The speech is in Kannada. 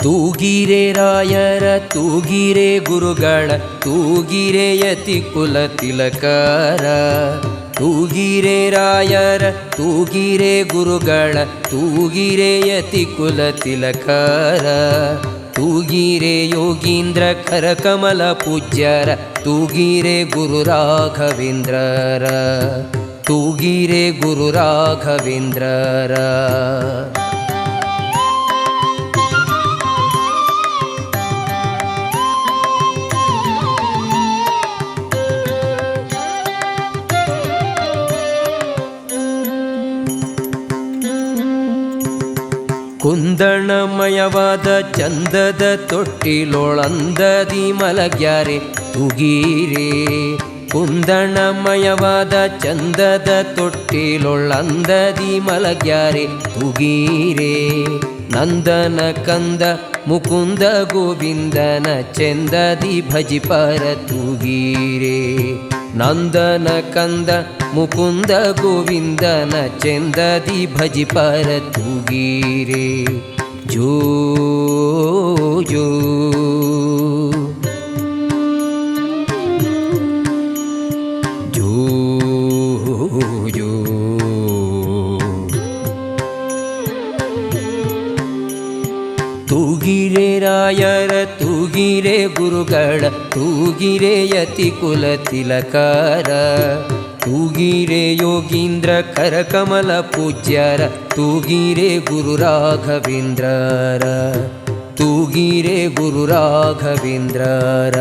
ತೂಗಿರೆ ರಾಯರ ತೂಗಿರೆ ಗುರುಗಳ ತೂಗಿರೆ ಯತಿ ಕುಲ ತಿಲಕರ. ತೂಗಿರೆ ರಾಯರ ತೂಗಿರೆ ಗುರುಗಳ ತೂಗಿರೆ ಯತಿ ಕುಲ ತಿಲಕರ. ತೂಗಿರೆ ಯೋಗೀಂದ್ರ ಕರಕಮಲ ಪೂಜ್ಯರ ತೂಗಿರೆ ಗುರು ರಾಘವೇಂದ್ರರ. ತೂಗಿರೆ ಗುರು ರಾಘವೇಂದ್ರರ. ಕುಂದಣಮಯವಾದ ಚಂದದ ತೊಟ್ಟಿಲೊಳಂದದಿ ಮಲಗ್ಯಾರೆ ತೂಗಿರೆ. ಕುಂದಣಮಯವಾದ ಚಂದದ ತೊಟ್ಟಿಲೊಳಂದದಿ ಮಲಗ್ಯಾರೆ ತೂಗಿರೆ. ನಂದನ ಕಂದ ಮುಕುಂದ ಗೋವಿಂದನ ಚೆಂದದಿ ಭಜಿಪರ ತೂಗಿರೆ. ನಂದನ ಕಂದ ಮುಕುಂದ ಗೋವಿಂದನ ಚೆಂದದಿ ಭಜಿಪರ ತೂಗಿರೆ. ಜೋ ಜೋ ಜೋ ಜೋ. ತೂಗಿರೆ ರಾಯರ ತೂಗಿರೆ ಗುರುಗಳ ತೂಗಿರೆ ಯತಿ ಕುಲ ತಿಲಕರ. ತೂಗಿರೆ ಯೋಗೀಂದ್ರ ಕರಕಮಲ ಪೂಜ್ಯರ ತೂಗಿರೆ ಗುರು ರಾಘವೇಂದ್ರರ. ತೂಗಿರೆ ಗುರು ರಾಘವೇಂದ್ರರ.